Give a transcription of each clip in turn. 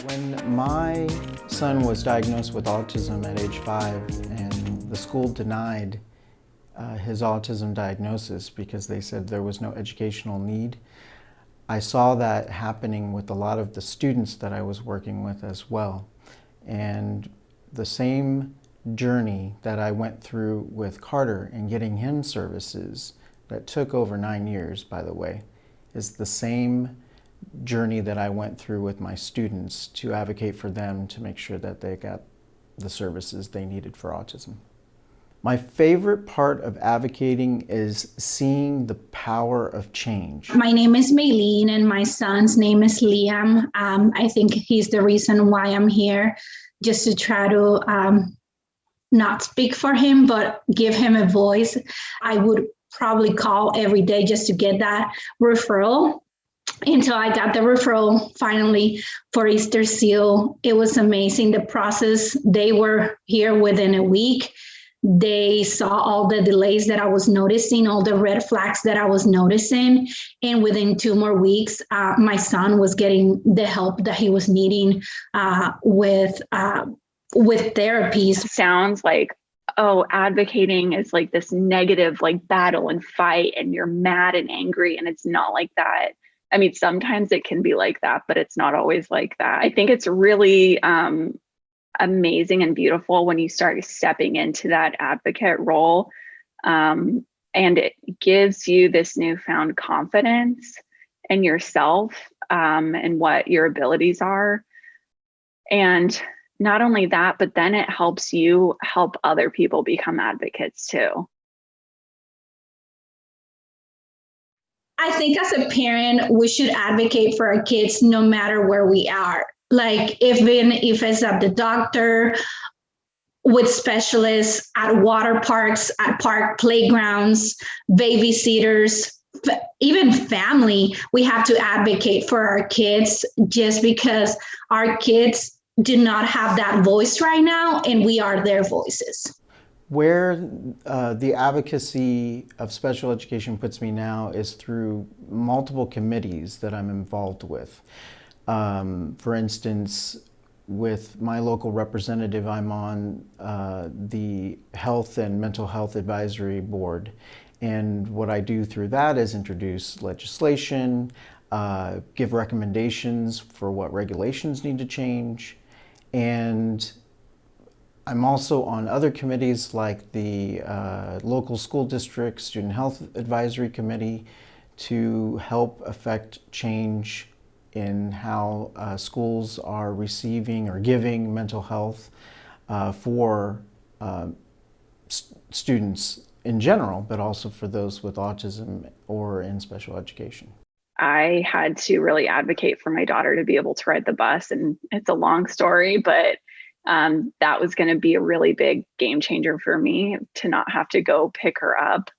When my son was diagnosed with autism at age 5 and the school denied his autism diagnosis because they said there was no educational need, I saw that happening with a lot of the students that I was working with as well. And the same journey that I went through with Carter and getting him services that took over 9 years, by the way, is the same journey that I went through with my students to advocate for them to make sure that they got the services they needed for autism. My favorite part of advocating is seeing the power of change. My name is Maylin and my son's name is Liam. I think he's the reason why I'm here, just to try to not speak for him, but give him a voice. I would probably call every day just to get that referral. Until I got the referral finally for Easter Seal. It was amazing, the process. They were here within a week. They saw all the delays that I was noticing, all the red flags that I was noticing. And within 2 more weeks, my son was getting the help that he was needing with therapies. Sounds like, oh, advocating is like this negative, like battle and fight, and you're mad and angry. And it's not like that. I mean, sometimes it can be like that, but it's not always like that. I think it's really amazing and beautiful when you start stepping into that advocate role. And it gives you this newfound confidence in yourself and what your abilities are. And not only that, but then it helps you help other people become advocates too. I think as a parent, we should advocate for our kids no matter where we are. Like if it's at the doctor, with specialists, at water parks, at park playgrounds, babysitters, even family, we have to advocate for our kids just because our kids do not have that voice right now and we are their voices. Where the advocacy of special education puts me now is through multiple committees that I'm involved with. For instance, with my local representative, I'm on the Health and Mental Health Advisory Board. And what I do through that is introduce legislation, give recommendations for what regulations need to change, and I'm also on other committees like the local school district student health advisory committee to help affect change in how schools are receiving or giving mental health for students in general, but also for those with autism or in special education. I had to really advocate for my daughter to be able to ride the bus, and it's a long story, but that was going to be a really big game changer for me to not have to go pick her up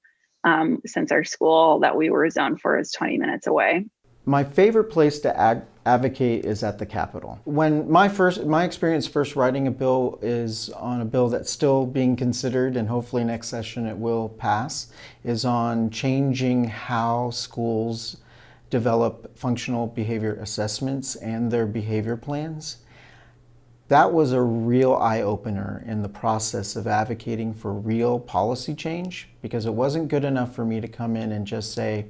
since our school that we were zoned for is 20 minutes away. My favorite place to advocate is at the Capitol. When my experience first writing a bill is on a bill that's still being considered, and hopefully next session it will pass, is on changing how schools develop functional behavior assessments and their behavior plans. That was a real eye-opener in the process of advocating for real policy change, because it wasn't good enough for me to come in and just say,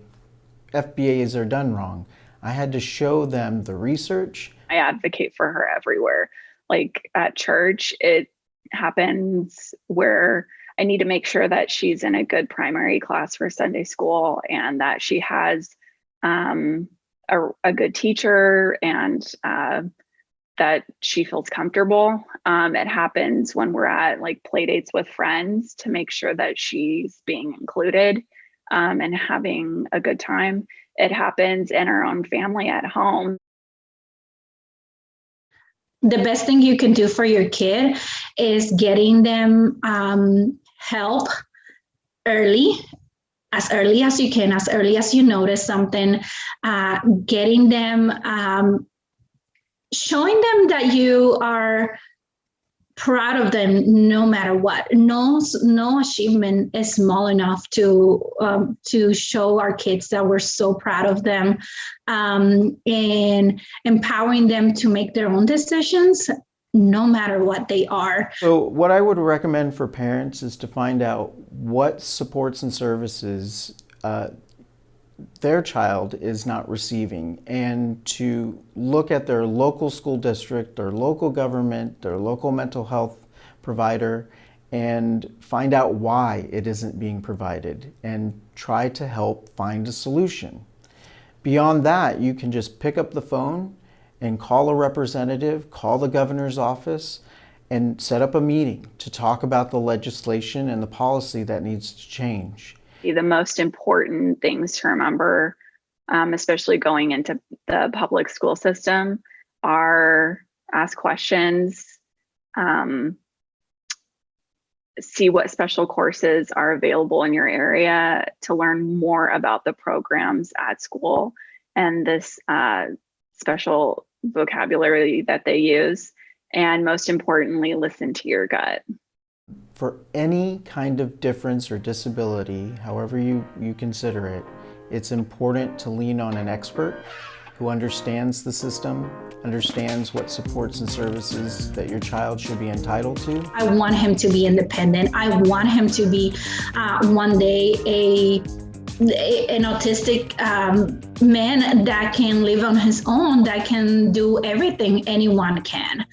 FBAs are done wrong. I had to show them the research. I advocate for her everywhere. Like at church, it happens where I need to make sure that she's in a good primary class for Sunday school and that she has a good teacher and that she feels comfortable. It happens when we're at like play dates with friends to make sure that she's being included and having a good time. It happens in our own family at home. The best thing you can do for your kid is getting them help early as you can, as early as you notice something, getting them, showing them that you are proud of them no matter what. No achievement is small enough to show our kids that we're so proud of them, and empowering them to make their own decisions, no matter what they are. So what I would recommend for parents is to find out what supports and services their child is not receiving, and to look at their local school district, their local government, their local mental health provider, and find out why it isn't being provided and try to help find a solution. Beyond that, you can just pick up the phone and call a representative, call the governor's office, and set up a meeting to talk about the legislation and the policy that needs to change. The most important things to remember, especially going into the public school system, are ask questions, see what special courses are available in your area to learn more about the programs at school and this special vocabulary that they use. And most importantly, listen to your gut. For any kind of difference or disability, however you consider it, it's important to lean on an expert who understands the system, understands what supports and services that your child should be entitled to. I want him to be independent. I want him to be one day an autistic man that can live on his own, that can do everything anyone can.